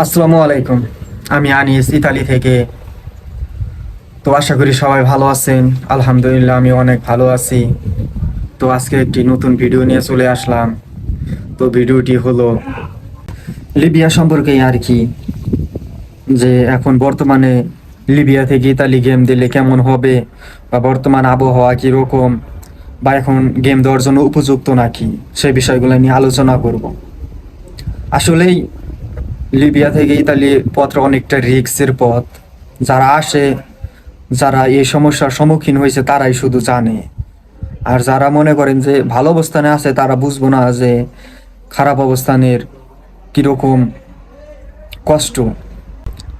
আসসালামু আলাইকুম। আমি আনিস, ইতালি থেকে। তো আশা করি সবাই ভালো আছেন। আলহামদুলিল্লাহ, আমি অনেক ভালো আছি। তো আজকে একটি নতুন ভিডিও নিয়ে চলে আসলাম। তো ভিডিওটি হলো লিবিয়া সম্পর্কেই আর কি, যে এখন বর্তমানে লিবিয়া থেকে ইতালি গেম দিলে কেমন হবে, বা বর্তমান আবহাওয়া কীরকম, বা এখন গেম দেওয়ার জন্য উপযুক্ত নাকি, সেই বিষয়গুলো নিয়ে আলোচনা করব। আসলেই লিবিয়া থেকে ইতালি পথটা অনেকটা রিস্কের পথ। যারা আসে, যারা এই সমস্যার সম্মুখীন হয়েছে তারাই শুধু জানে। আর যারা মনে করেন যে ভালো অবস্থানে আছে তারা বুঝবো না যে খারাপ অবস্থানের কিরকম কষ্ট।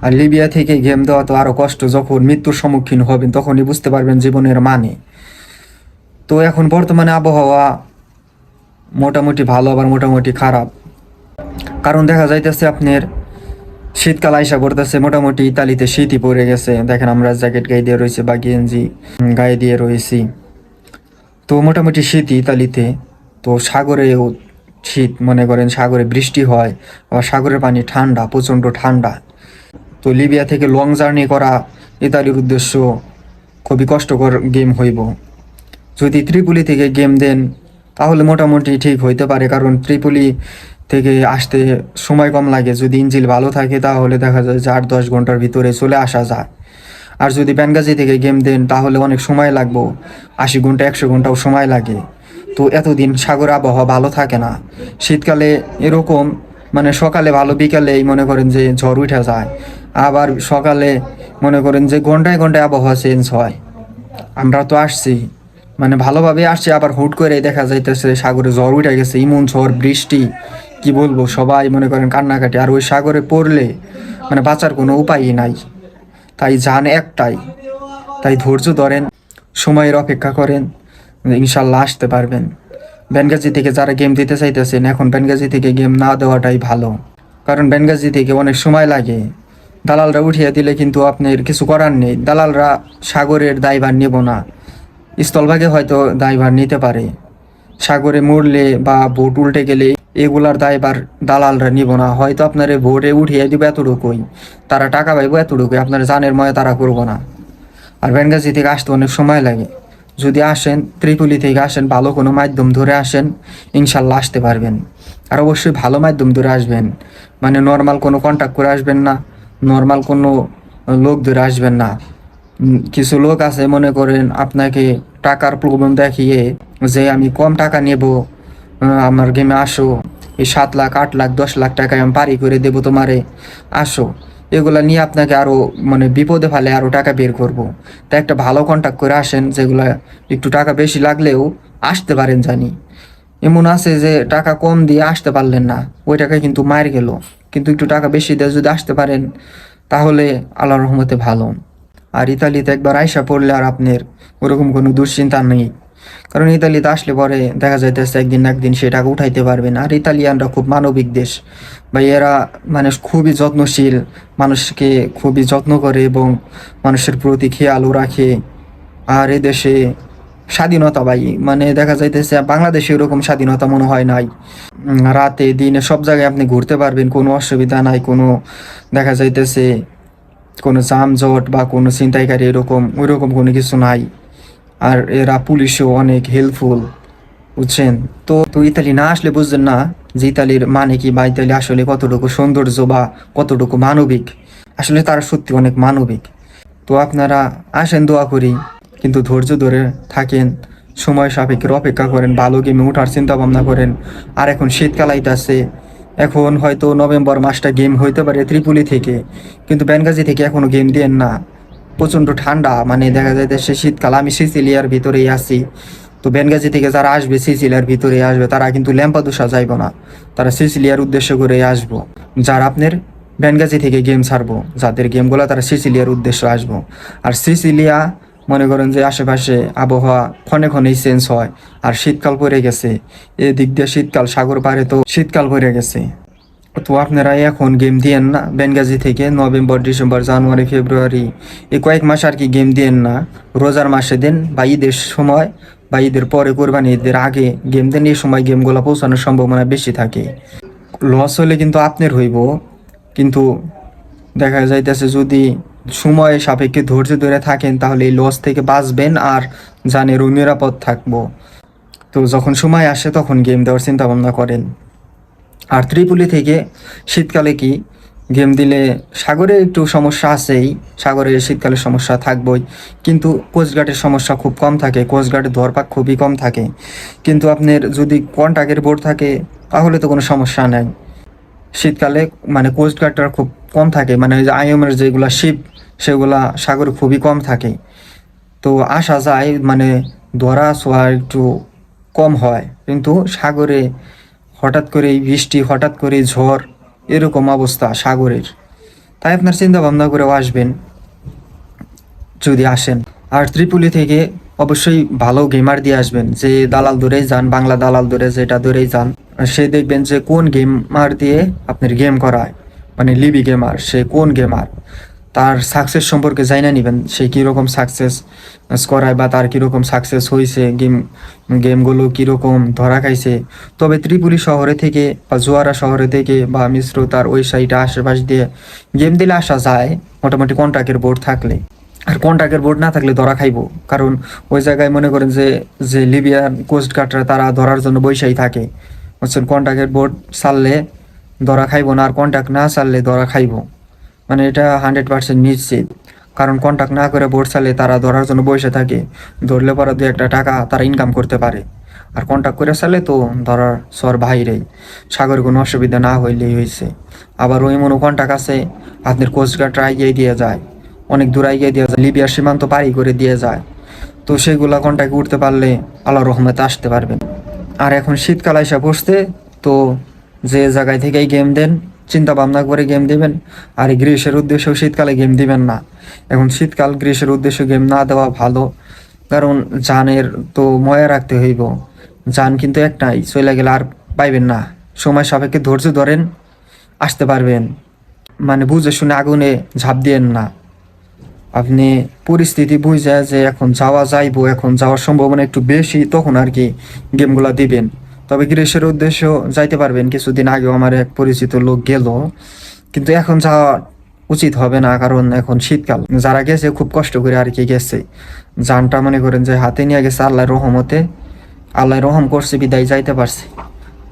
আর লিবিয়া থেকে গেম দেওয়া তো আরো কষ্ট, যখন মৃত্যুর সম্মুখীন হবেন তখনই বুঝতে পারবেন জীবনের মানে। তো এখন বর্তমানে আবহাওয়া মোটামুটি ভালো, আবার মোটামুটি খারাপ। কারণ দেখা যাইতেছে আপনার শীতকাল আইসা পড়তেছে, মোটামুটি ইতালিতে শীতই পড়ে গেছে। দেখেন আমরা জ্যাকেট গায়ে দিয়ে রয়েছে বা গেঞ্জি গায়ে দিয়ে রয়েছি। তো মোটামুটি শীতই ইতালিতে। তো সাগরেও শীত, মনে করেন সাগরে বৃষ্টি হয়, আবার সাগরের পানি ঠান্ডা, প্রচণ্ড ঠান্ডা। তো লিবিয়া থেকে লং জার্নি করা ইতালির উদ্দেশ্য খুবই কষ্টকর গেম হইব। যদি ত্রিপুলি থেকে গেম দেন তাহলে মোটামুটি ঠিক হইতে পারে, কারণ ত্রিপুলি থেকে আসতে সময় কম লাগে। যদি ইঞ্জিল ভালো থাকে তাহলে দেখা যায় যে 8-10 ঘন্টার ভিতরে চলে আসা যায়। আর যদি বেনগাজি থেকে গেম দেন তাহলে অনেক সময় লাগবে, 80 ঘন্টা 100 ঘন্টাও সময় লাগে। তো এতদিন সাগর আবহাওয়া ভালো থাকে না। শীতকালে এরকম, মানে সকালে ভালো, বিকালেই মনে করেন যে ঝড় উঠে যায়। আবার সকালে মনে করেন যে ঘন্টায় ঘন্টায় আবহাওয়া চেঞ্জ হয়। আমরা তো আসছি, মানে ভালোভাবে আসছি, আবার হুট করে দেখা যাইতেছে সাগরে ঝড় উঠে গেছে, ইমন ঝড় বৃষ্টি, কি বলবো, সবাই মনে করেন কান্নাকাটি। আর ওই সাগরে পড়লে মানে বাঁচার কোনো উপায়ই নাই। তাই যান একটাই, তাই ধৈর্য ধরেন, সময়ের অপেক্ষা করেন, ইনশাল্লাহ আসতে পারবেন। বেনগাজি থেকে যারা গেম দিতে চাইতেছেন, এখন বেনগাজি থেকে গেম না দেওয়াটাই ভালো। কারণ বেনগাজি থেকে অনেক সময় লাগে। দালালরা উঠিয়ে দিলে কিন্তু আপনার কিছু করার নেই। দালালরা সাগরের দায়ভার নেব না, স্থলভাগে হয়তো দায়ভার নিতে পারে। সাগরে মরলে বা বোট উল্টে গেলে এগুলার দায়ভার দালালরা নিব না। হয়তো আপনার বোটে উঠিয়ে দিব এতটুকুই, তারা টাকা পাইব এতটুকুই, আপনার জানের ময় তারা করবো না। আর বেনগাজি থেকে আসতে অনেক সময় লাগে। যদি আসেন, ত্রিপুলি থেকে আসেন, ভালো কোনো মাধ্যম ধরে আসেন, ইনশাল্লাহ আসতে পারবেন। আর অবশ্যই ভালো মাধ্যম ধরে আসবেন, মানে নর্মাল কোনো কন্ট্যাক্ট করে আসবেন না, নর্মাল কোনো লোক ধরে আসবেন না। কিছু লোক আছে মনে করেন আপনাকে টাকার প্রলোভন দেখিয়ে যে আমি কম টাকা নেব, আমার গেমে আসো, এই 7 লাখ 8 লাখ 10 লাখ টাকায় আমি পারি করে দেবো তোমারে, আসো। এগুলা নিয়ে আপনাকে আরো মানে বিপদে ফেলে, আরো টাকা বের করব। তাই একটা ভালো কন্ট্যাক্ট করে আসেন, যেগুলা একটু টাকা বেশি লাগলেও আসতে পারেন জানি। এমন আছে যে টাকা কম দিয়ে আসতে পারলেন না, ওই টাকা কিন্তু মার গেল। কিন্তু একটু টাকা বেশি দিয়ে যদি আসতে পারেন তাহলে আল্লাহর রহমতে ভালো। আর ইতালিতে একবার আইসা পড়লে আর আপনার ওরকম কোনো দুশ্চিন্তা নেই। কারণ ইতালিতে আসলে পরে দেখা যাইতেছে একদিন না একদিন সে টাকা উঠাইতে পারবেন। আর ইতালিয়ানরা খুব মানবিক দেশ, বা এরা মানে খুবই যত্নশীল, মানুষকে খুবই যত্ন করে এবং মানুষের প্রতি খেয়ালও রাখে। আর এদেশে স্বাধীনতা ভাই, মানে দেখা যাইতেছে বাংলাদেশে এরকম স্বাধীনতা মনে হয় নাই। রাতে দিনে সব জায়গায় আপনি ঘুরতে পারবেন, কোনো অসুবিধা নাই। কোনো দেখা যাইতেছে কোনো যানজট বা কোনো ছিনতাইকারী এরকম ওইরকম কোনো কিছু নাই। আর এরা পুলিশও অনেক হেল্পফুল, বুঝছেন। তো তো ইতালি না আসলে বুঝছেন না যে ইতালির মানে কি, বা ইতালি আসলে কতটুকু সৌন্দর্য বা কতটুকু মানবিক। আসলে তারা সত্যি অনেক মানবিক। তো আপনারা আসেন, দোয়া করি, কিন্তু ধৈর্য ধরে থাকেন, সময় সাপেক্ষে অপেক্ষা করেন, ভালো গেমে ওঠার চিন্তা ভাবনা করেন। আর এখন শীতকাল আইতাছে, এখন হয়তো নভেম্বর মাসটা গেম হইতে পারে ত্রিপুলি থেকে, কিন্তু বেনগাজি থেকে এখনো গেম দিয়েন না। প্রচণ্ড ঠান্ডা, মানে দেখা যাইতেছে শীতকাল। আমি সিসিলিয়ার ভিতরেই আছি। তো বেনগাজি থেকে যারা আসবে সিসিলিয়ার ভিতরে আসবে, তারা কিন্তু ল্যাম্পাদুসা যাইব না, তারা সিসিলিয়ার উদ্দেশ্য করে আসবো। যারা আপনার বেনগাজি থেকে গেম ছাড়বো, যাদের গেমগুলো, তারা সিসিলিয়ার উদ্দেশ্য আসবো। আর সিসিলিয়া মনে করেন যে আশেপাশে আবহাওয়া ক্ষণে ক্ষণেই চেঞ্জ হয়। আর শীতকাল পড়ে গেছে, এদিক দিয়ে শীতকাল, সাগর পারে তো শীতকাল পড়ে গেছে। তো আপনারা এখন গেম দিয়েন না বেনগাজি থেকে। নভেম্বর ডিসেম্বর জানুয়ারি ফেব্রুয়ারি এই কয়েক মাস আর কি গেম দিয়েন না। রোজার মাসে দেন, বা ঈদের সময়, বা ঈদের পরে, কোরবানি ঈদের আগে গেম দেন। এই সময় গেমগুলো পৌঁছানোর সম্ভাবনা বেশি থাকে। লস হলে কিন্তু আপনার হইব, কিন্তু দেখা যাইতেছে যদি সময় সাপেক্ষে ধৈর্য ধরে থাকেন তাহলে এই লস থেকে বাঁচবেন আর জানেরও নিরাপদ থাকবো। তো যখন সময় আসে তখন গেম দেওয়ার চিন্তা ভাবনা করেন। আর ত্রিপুলি থেকে শীতকালে কি গেম দিলে সাগরে একটু সমস্যা আছেই, সাগরে শীতকালে সমস্যা থাকবই, কিন্তু কোস্টগার্ডের সমস্যা খুব কম থাকে, কোস্টগার্ডের ধরপাক খুবই কম থাকে। কিন্তু আপনার যদি কন্টাক্টের বোর্ড থাকে তাহলে তো কোনো সমস্যা নেই। শীতকালে মানে কোস্টগার্ডটা খুব কম থাকে, মানে ওই যে আইএমের যেগুলা শিপ সেগুলা সাগরে খুবই কম থাকে। তো আসা যায় মানে ধরা ছোঁয়া একটু কম হয়, কিন্তু সাগরে হঠাৎ করেই বৃষ্টি, হঠাৎ করেই ঝড়, এরকম অবস্থা সাগরের। তাই আপনার চিন্তা ভাবনা করেও আসবেন যদি আসেন। আর ত্রিপুলি থেকে অবশ্যই ভালো গেমার দিয়ে আসবেন, যে দালাল ধরেই যান, বাংলা দালাল ধরে যেটা ধরেই যান, সে দেখবেন যে কোন গেমার দিয়ে আপনার গেম করায়, মানে লিবি গেমার, সে কোন গেমার, তার সাকসেস সম্পর্কে জানা নেবেন, সে কীরকম সাকসেস করায় বা তার কীরকম সাকসেস হয়েছে, গেমগুলো কীরকম ধরা খাইছে। তবে ত্রিপুরি শহরে থেকে বা জোয়ারা শহরে থেকে বা মিশ্র তার ওই সাইডে আশেপাশ দিয়ে গেম দিলে আসা যায় মোটামুটি কন্ট্রাক্টের বোর্ড থাকলে। আর কন্ট্রাক্টের বোর্ড না থাকলে ধরা খাইব, কারণ ওই জায়গায় মনে করেন যে যে লিবিয়ান কোস্ট গার্ডরা তারা ধরার জন্য বৈশাই থাকে, বুঝছেন। কন্ট্রাক্টের বোর্ড ছাড়লে ধরা খাইব না, আর কন্ট্রাক্ট না ছাড়লে ধরা খাইব, মানে এটা 100% নিশ্চিত। কারণ কন্ট্যাক্ট না করে বোর্ড চালে তারা ধরার জন্য বসে থাকে, ধরলে পরে দু একটা টাকা তারা ইনকাম করতে পারে। আর কন্ট্যাক্ট করে চালে তো ধরার সর বাইরেই, সাগরে কোনো অসুবিধা না হইলেই হয়েছে। আবার ওই মনো কন্ট্যাক্ট আছে আপনার কোস্টগার্ডরা এগিয়ে দিয়ে যায়, অনেক দূর এগিয়ে দিয়ে যায়, লিবিয়ার সীমান্ত পাড়ি করে দিয়ে যায়। তো সেগুলা কন্ট্যাক্ট উঠতে পারলে আল্লাহ রহমতে আসতে পারবেন। আর এখন শীতকাল এসে বসতে, তো যে জায়গায় থেকেই গেম দেন চিন্তা ভাবনা করে গেম দিবেন। আর এই গ্রীষ্মের উদ্দেশ্যেও শীতকালে গেম দিবেন না। এখন শীতকাল গ্রীষ্মের উদ্দেশ্যে গেম না দেওয়া ভালো, কারণ জানের তো ময়া রাখতে হইব। জান কিন্তু একটাই, চলে গেলে আর পাইবেন না। সময় সাপেক্ষে ধৈর্য ধরেন, আসতে পারবেন। মানে বুঝে শুনে আগুনে ঝাঁপ দিয়েন না। আপনি পরিস্থিতি বুঝে যে এখন যাওয়া যাইবো, এখন যাওয়ার সম্ভাবনা একটু বেশি, তখন আর কি গেমগুলা দিবেন। তবে গ্রীষ্মের উদ্দেশ্য যাইতে পারবেন। কিছুদিন আগেও আমার এক পরিচিত লোক গেল, কিন্তু এখন যাওয়া উচিত হবে না, কারণ এখন শীতকাল। যারা গেছে খুব কষ্ট করে আর কি গেছে, জানটা মনে করেন যে হাতে নিয়ে গেছে আল্লাহর রহমতে, আল্লাহ রহম করছে বিদায় যাইতে পারছে।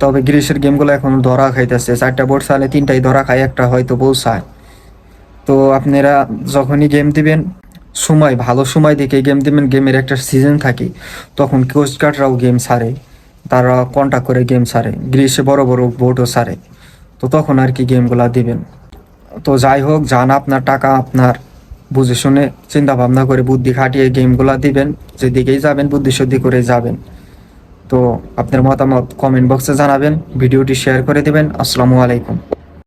তবে গ্রীষ্মের গেমগুলো এখন ধরা খাইতেছে, 4টা বোর্ড চালে 3টাই ধরা খায়, একটা হয়তো পৌঁছায়। তো আপনারা যখনই গেম দিবেন সময় ভালো সময় দেখে গেম দিবেন। গেমের একটা সিজন থাকে, তখন কোস্ট গার্ডরাও গেম ছাড়ে, তারা কন্ট্যাক্ট করে গেম ছাড়ে, গ্রীষ্মে বড় বড় বোটও ছাড়ে। তো তখন আর কি গেমগুলা দিবেন। তো যাই হোক, যান আপনার টাকা আপনার বুঝে শুনে চিন্তা ভাবনা করে বুদ্ধি খাটিয়ে গেমগুলা দিবেন। যেদিকেই যাবেন বুদ্ধি শুদ্ধি করে যাবেন। তো আপনার মতামত কমেন্ট বক্সে জানাবেন, ভিডিওটি শেয়ার করে দিবেন। আসসালামু আলাইকুম।